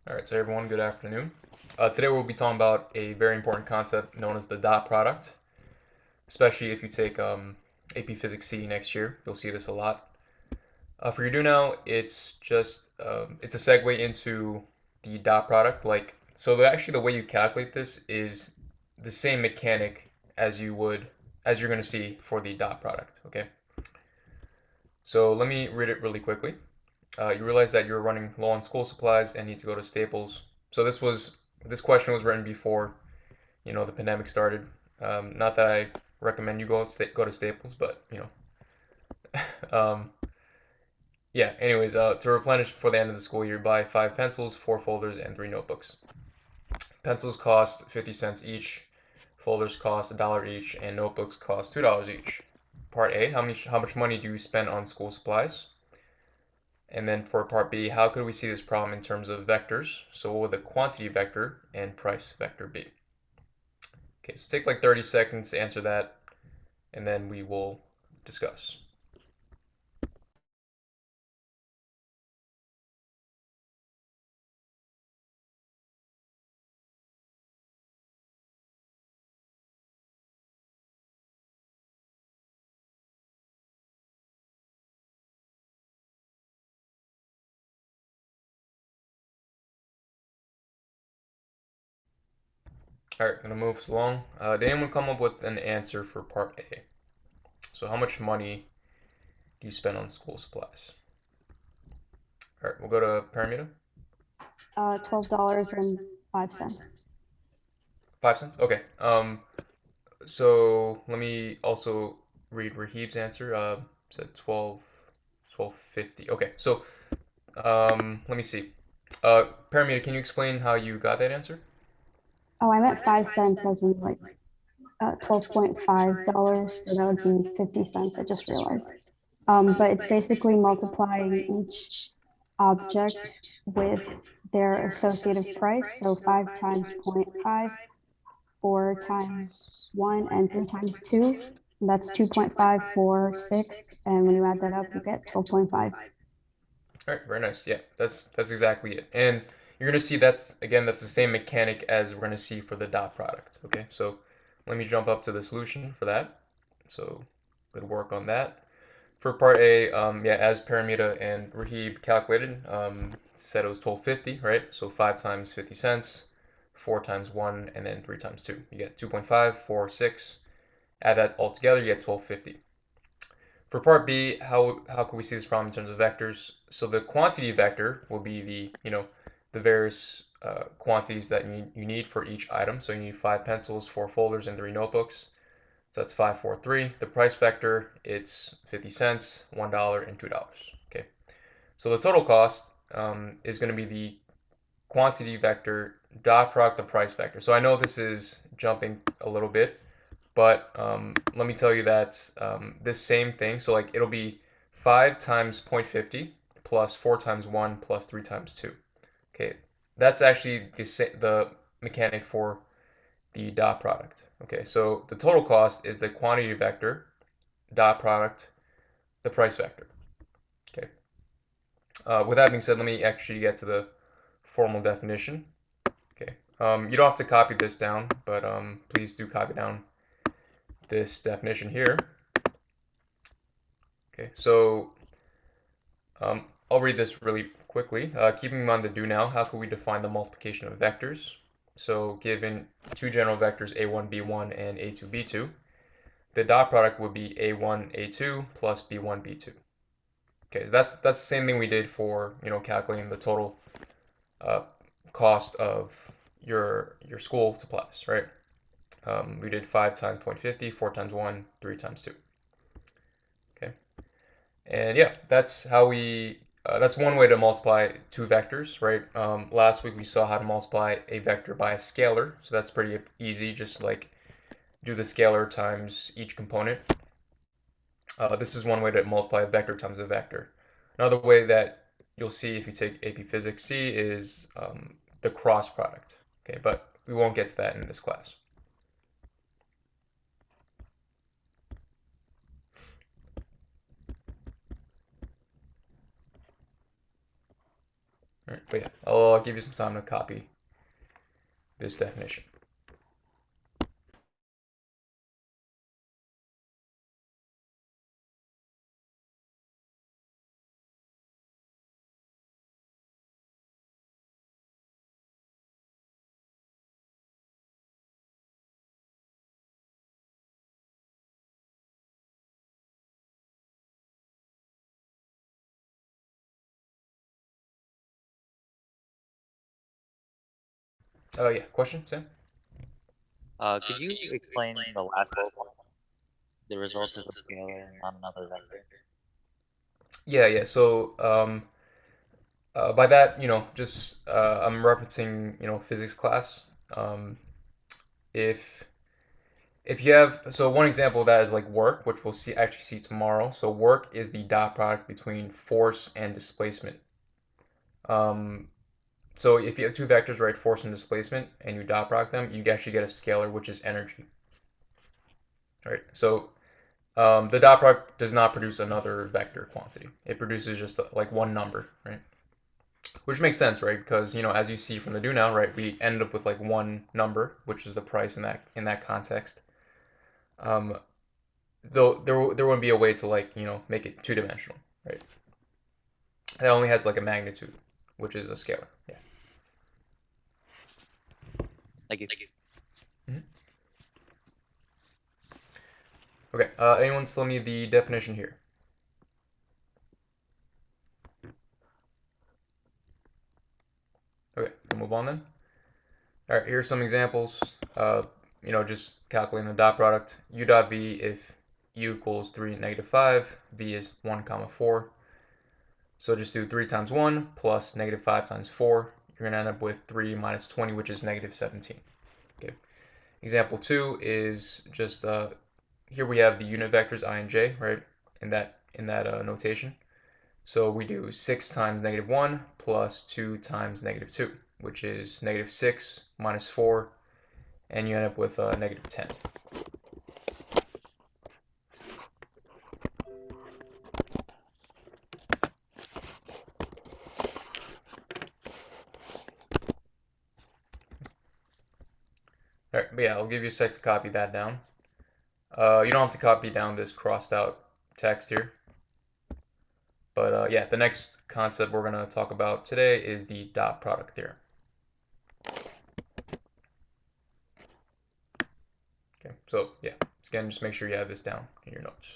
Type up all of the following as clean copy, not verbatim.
All right, so everyone, good afternoon. Today we'll be talking about a very important concept known as the dot product, especially if you take AP Physics C next year. You'll see this a lot. For your do now, it's a segue into the dot product. Actually, the way you calculate this is the same mechanic as you're going to see for the dot product. Okay, so let me read it really quickly. You realize that you're running low on school supplies and need to go to Staples. So this question was written before the pandemic started. Not that I recommend you go to Staples, but um, yeah. Anyways, to replenish before the end of the school year, buy 5 pencils, 4 folders, and 3 notebooks. Pencils cost 50 cents each. Folders cost $1 each, and notebooks cost $2 each. Part A: how much money do you spend on school supplies? And then for part B, how could we see this problem in terms of vectors? So what would the quantity vector and price vector be? Okay, so take like 30 seconds to answer that, and then we will discuss. All right, gonna move along. Did anyone come up with an answer for part A? So how much money do you spend on school supplies? All right, we'll go to Paramita. $12.05. 5 cents? Okay. So let me also read Rahib's answer. Said 12.50. Okay, so let me see. Paramita, can you explain how you got that answer? Oh, I meant 5 cents as in like $12.5. So that would be 50 cents. I just realized. But it's basically multiplying each object with their associative price. So 5 times zero point 0.5, 4 times 1, and 3 times 2. And that's 2.546. And when you add that up, you get 12.5. All right, very nice. Yeah, that's exactly it. And you're gonna see that's the same mechanic as we're gonna see for the dot product. Okay, so let me jump up to the solution for that. So good work on that. For part A, yeah, as Paramita and Rahib calculated, said it was 12.50, right? So 5 times 50 cents, 4 times 1, and then 3 times 2. You get 2.5, 4, 6. Add that all together, you get 12.50. For part B, how can we see this problem in terms of vectors? So the quantity vector will be the various quantities that you need for each item. So you need 5 pencils, 4 folders, and 3 notebooks. So that's 5, 4, 3. The price vector, it's 50 cents, $1, and $2. Okay. So the total cost is going to be the quantity vector dot product the price vector. So I know this is jumping a little bit, but let me tell you that this same thing, so like it'll be 5 times 0.50 plus 4 times 1 plus 3 times 2. Okay, that's actually the mechanic for the dot product. Okay, so the total cost is the quantity vector dot product the price vector. Okay, with that being said, let me actually get to the formal definition. Okay, you don't have to copy this down, but please do copy down this definition here. Okay, so I'll read this really quickly. Keeping in mind the do now, how can we define the multiplication of vectors? So given two general vectors a1, b1 and a2, b2, the dot product would be a1, a2 plus b1, b2. Okay, that's the same thing we did for calculating the total uh, cost of your school supplies, right? We did 5 times 0.50, 4 times 1, 3 times 2. Okay, and yeah, that's one way to multiply two vectors, right? Last week we saw how to multiply a vector by a scalar, so that's pretty easy. Just like do the scalar times each component. This is one way to multiply a vector times a vector. Another way that you'll see if you take AP Physics C is the cross product. Okay, but we won't get to that in this class. All right, but yeah, I'll give you some time to copy this definition. Yeah, question, Sam? Could you explain the last bullet point? The result is a scalar and not another vector. Yeah. So by that, just I'm referencing, physics class. Um, if you have, so one example of that is like work, which we'll actually see tomorrow. So work is the dot product between force and displacement. Um, so if you have two vectors, right, force and displacement, and you dot product them, you actually get a scalar, which is energy, right? So the dot product does not produce another vector quantity. It produces just like one number, right? Which makes sense, right? Because as you see from the do now, right, we end up with like one number, which is the price in that context. Um, though there wouldn't be a way to like make it two-dimensional, right? It only has like a magnitude, which is a scalar. Yeah. Thank you. Mhm. Okay. Anyone still need the definition here? Okay, we'll move on then. All right, here's some examples. Just calculating the dot product. U dot V if U equals 3, -5, V is 1, comma 4. So just do 3 times 1 plus -5 times 4. You're going to end up with 3 minus 20, which is -17. Okay. Example 2 is just here we have the unit vectors I and j, right? In that notation. So we do 6 times -1 plus 2 times -2, which is -6 minus 4, and you end up with -10. All right, but yeah, I'll give you a sec to copy that down. You don't have to copy down this crossed out text here. But yeah, the next concept we're going to talk about today is the dot product theorem. Okay, so yeah, again, just make sure you have this down in your notes.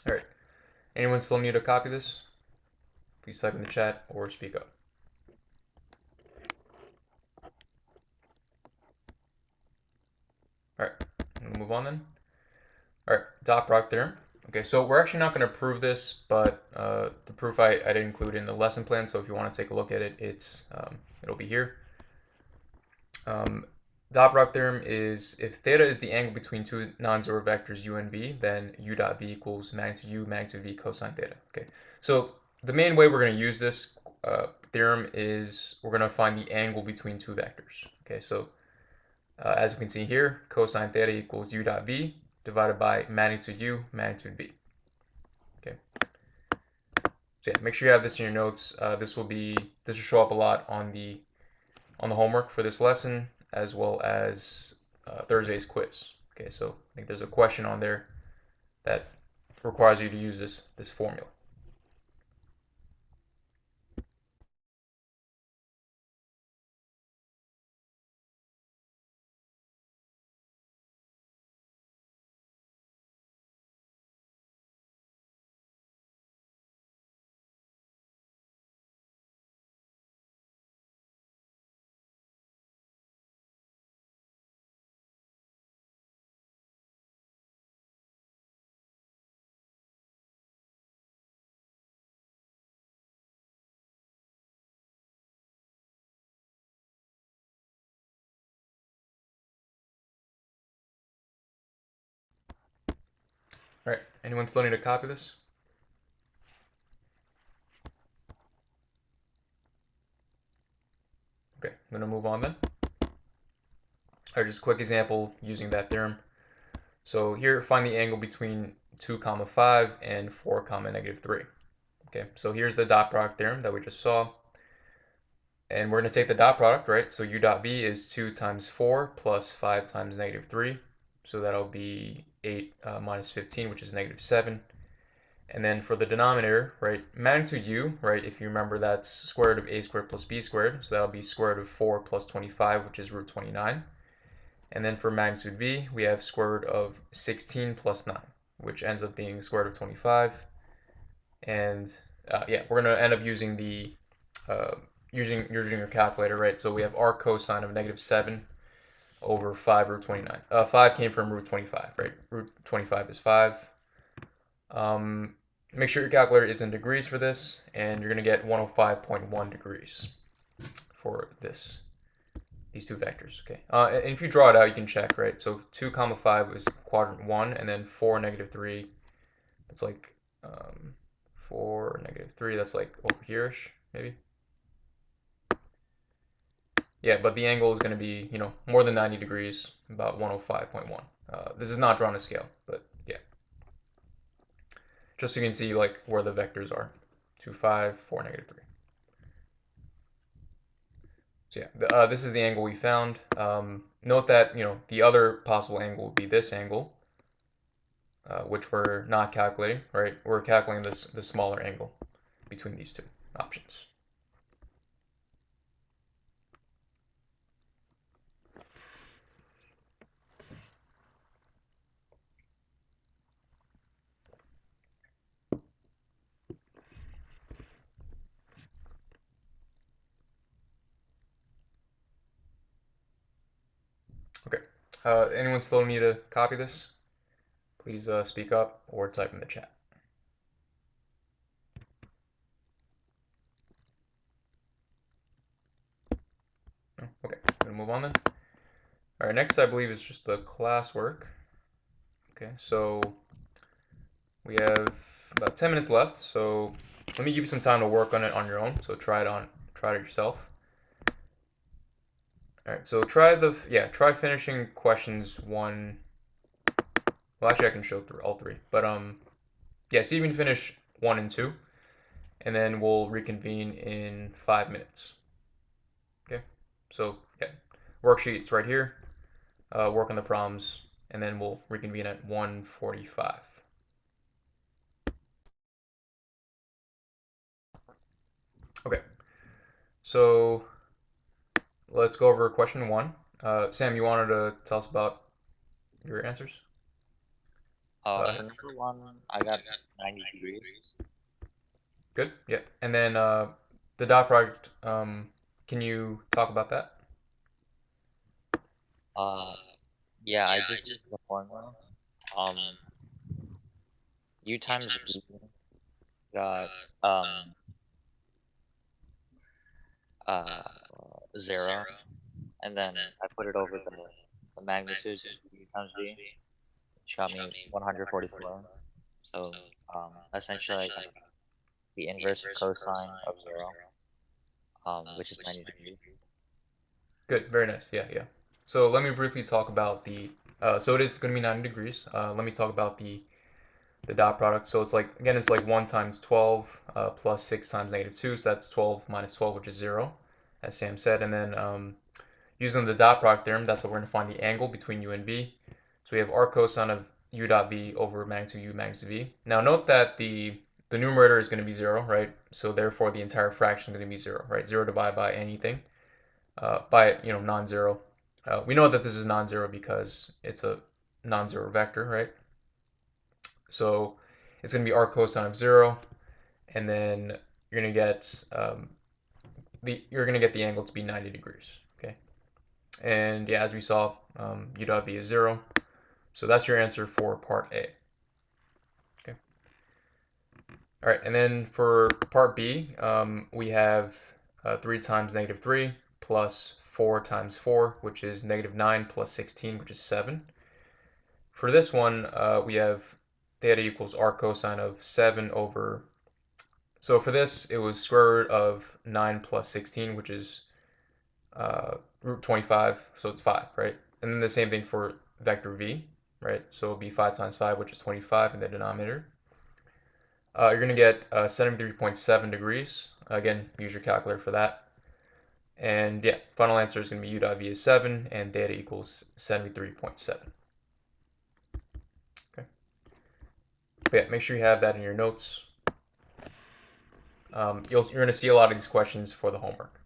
All right, anyone still need to copy this? Please type in the chat or speak up. All right, we'll move on then. All right, dot product theorem. Okay, so we're actually not going to prove this, but the proof I did include in the lesson plan. So if you want to take a look at it, it'll be here. Dot product theorem is if theta is the angle between two non-zero vectors u and v, then u dot v equals magnitude u magnitude v cosine theta. Okay, so the main way we're going to use this theorem is we're going to find the angle between two vectors. Okay, so as you can see here, cosine theta equals u dot v divided by magnitude u magnitude v. Okay, so yeah, make sure you have this in your notes. This will show up a lot on the homework for this lesson, as well as Thursday's quiz. Okay, so I think there's a question on there that requires you to use this formula. All right, anyone still need to copy this? Okay, I'm gonna move on then. All right, just a quick example using that theorem. So here, find the angle between 2 comma 5 and 4 comma negative 3. Okay, so here's the dot product theorem that we just saw. And we're going to take the dot product, right? So u dot v is 2 times 4 plus 5 times negative 3. So that'll be 8 minus 15, which is negative 7. And then for the denominator, right, magnitude u, right, if you remember, that's square root of a squared plus b squared. So that'll be square root of 4 plus 25, which is root 29. And then for magnitude v, we have square root of 16 plus 9, which ends up being square root of 25. And yeah, we're going to end up using the using your calculator, right? So we have arc cosine of negative 7 over 5 root 29. 5 came from root 25, right? Root 25 is 5. Make sure your calculator is in degrees for this, and you're going to get 105.1 degrees for these two vectors, okay? And if you draw it out, you can check, right? So 2 comma 5 is quadrant 1, and then 4 negative 3, that's like 4 negative 3, that's like over here-ish, maybe. Yeah, but the angle is going to be, more than 90 degrees, about 105.1. This is not drawn to scale, but yeah. Just so you can see like where the vectors are. 2, 5, 4, negative 3. So yeah, this is the angle we found. Note that, the other possible angle would be this angle, which we're not calculating, right? We're calculating the smaller angle between these two options. Okay. Anyone still need to copy this? Please speak up or type in the chat. Okay, I'm gonna move on then. All right, next I believe is just the classwork. Okay, so we have about 10 minutes left, so let me give you some time to work on it on your own. So try it yourself. All right, so try finishing questions 1. Well, actually I can show through all 3, but yeah, see if you can finish 1 and 2, and then we'll reconvene in 5 minutes. Okay, so yeah, worksheet's right here. Work on the problems, and then we'll reconvene at 1:45. Okay, so let's go over question 1. Sam, you wanted to tell us about your answers? For number 1, I got 90 degrees. Good, yeah. And then the dot product, can you talk about that? Yeah, I just used the formula. U times V got 0, and then I put it over the magnitude U times V, which got me 144. So essentially I got the inverse of cosine of 0, which is 90 degrees. Good, very nice. Yeah, yeah. So let me briefly talk about so it is going to be 90 degrees. Let me talk about the dot product. So it's like 1 times 12 plus 6 times negative 2. So that's 12 minus 12, which is 0, as Sam said. And then using the dot product theorem, that's how we're going to find the angle between u and v. So we have arc cosine of u dot v over magnitude u magnitude v. Now note that the numerator is going to be 0, right? So therefore the entire fraction is going to be 0, right? 0 divided by anything, by non-zero. We know that this is non-zero because it's a non-zero vector, right? So it's going to be arc cosine of 0, and then you're going to get the angle to be 90 degrees. Okay, and yeah, as we saw, u dot v is 0, so that's your answer for part A. Okay, all right, and then for part B, we have 3 times negative 3 plus 4 times 4, which is negative 9 plus 16, which is 7. For this one, we have theta equals arc cosine of 7 over, so for this, it was square root of 9 plus 16, which is root 25, so it's 5, right? And then the same thing for vector v, right? So it'll be 5 times 5, which is 25 in the denominator. You're going to get 73.7 degrees. Again, use your calculator for that. And yeah, final answer is going to be u dot v is 7, and theta equals 73.7. Okay. But yeah, make sure you have that in your notes. You're going to see a lot of these questions for the homework.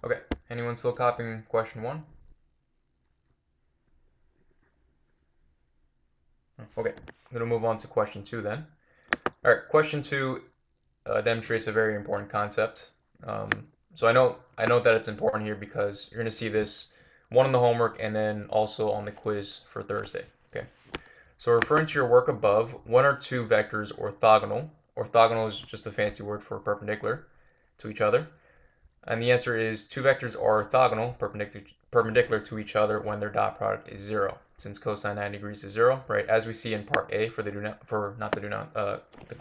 Okay, anyone still copying question 1? Okay, I'm going to move on to question 2 then. All right, question 2 demonstrates a very important concept. So I know that it's important here because you're going to see this one in the homework and then also on the quiz for Thursday. Okay. So referring to your work above, one or two vectors orthogonal. Orthogonal is just a fancy word for perpendicular to each other. And the answer is two vectors are orthogonal, perpendicular to each other when their dot product is 0. Since cosine 90 degrees is 0, right? As we see in part A for the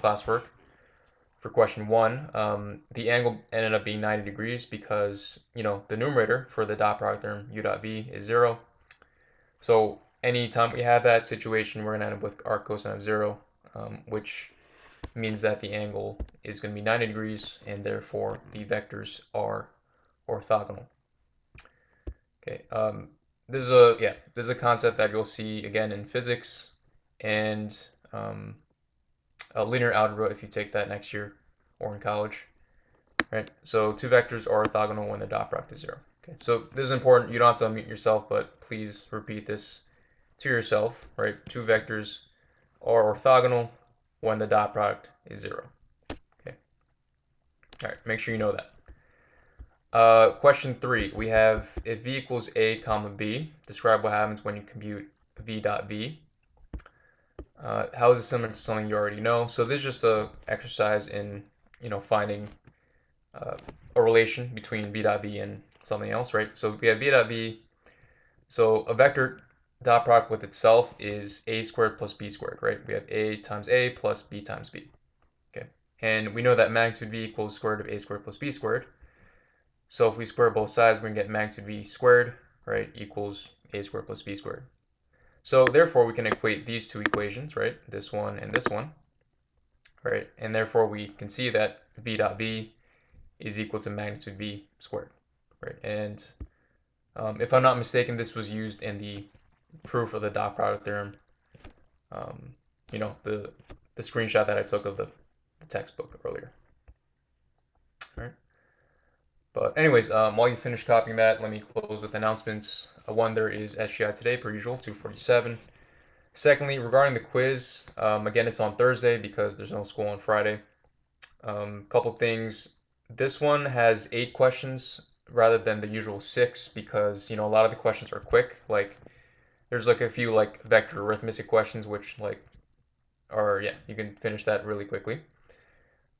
classwork. For question 1, the angle ended up being 90 degrees because, the numerator for the dot product term u dot v is 0. So anytime we have that situation, we're going to end up with arc cosine of 0, which means that the angle is going to be 90 degrees, and therefore the vectors are orthogonal. Okay, this is a concept that you'll see again in physics and linear algebra if you take that next year or in college. Right, so two vectors are orthogonal when the dot product is 0. Okay, so this is important. You don't have to unmute yourself, but please repeat this to yourself. Right, two vectors are orthogonal when the dot product is 0. Okay, all right, make sure you know that. Question 3, we have if v equals a comma b, describe what happens when you compute v dot v. How is it similar to something you already know? So this is just an exercise in finding a relation between v dot v and something else, right? So we have v dot v. So a vector dot product with itself is a squared plus b squared, right? We have a times a plus b times b. Okay, and we know that magnitude v equals square root of a squared plus b squared. So if we square both sides, we're going to get magnitude v squared, right, equals a squared plus b squared. So therefore, we can equate these two equations, right, this one and this one, right, and therefore we can see that v dot v is equal to magnitude v squared, right, and if I'm not mistaken, this was used in the proof of the dot product theorem, the screenshot that I took of the textbook earlier. All right. But anyways, while you finish copying that, let me close with announcements. One, there is SGI today, per usual, 2:47. Secondly, regarding the quiz, again, it's on Thursday because there's no school on Friday. Couple things. This one has 8 questions rather than the usual 6 because, a lot of the questions are quick. Like, there's like a few like vector arithmetic questions which you can finish that really quickly.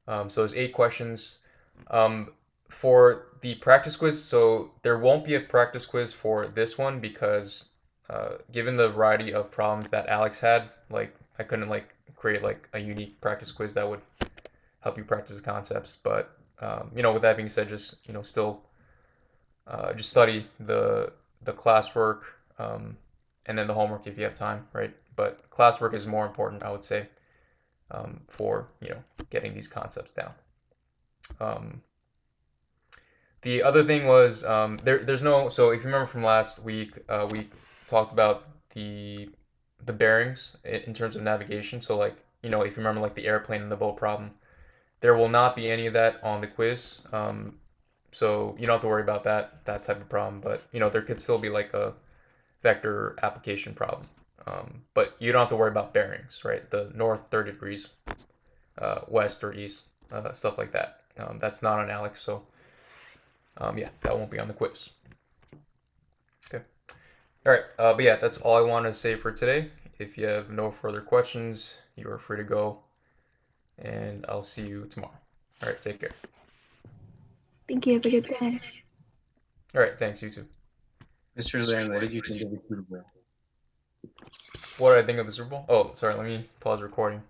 So there's 8 questions. For the practice quiz, so there won't be a practice quiz for this one because given the variety of problems that Alex had, like I couldn't like create like a unique practice quiz that would help you practice the concepts. But with that being said, just still just study the classwork and then the homework if you have time, right? But classwork is more important, I would say, for getting these concepts down. The other thing was there's no, so if you remember from last week, we talked about the bearings in terms of navigation. So like, if you remember like the airplane and the boat problem, there will not be any of that on the quiz. So you don't have to worry about that type of problem. But you know, there could still be like a vector application problem. But you don't have to worry about bearings, right? The north 30 degrees, west or east, stuff like that. That's not on Alex, so yeah, that won't be on the quiz. Okay. All right. But yeah, that's all I want to say for today. If you have no further questions, you are free to go, and I'll see you tomorrow. All right. Take care. Thank you. Have a good day. All right. Thanks. You too. Mr. Lang, what did you think of the Super Bowl? What did I think of the Super Bowl? Oh, sorry. Let me pause recording.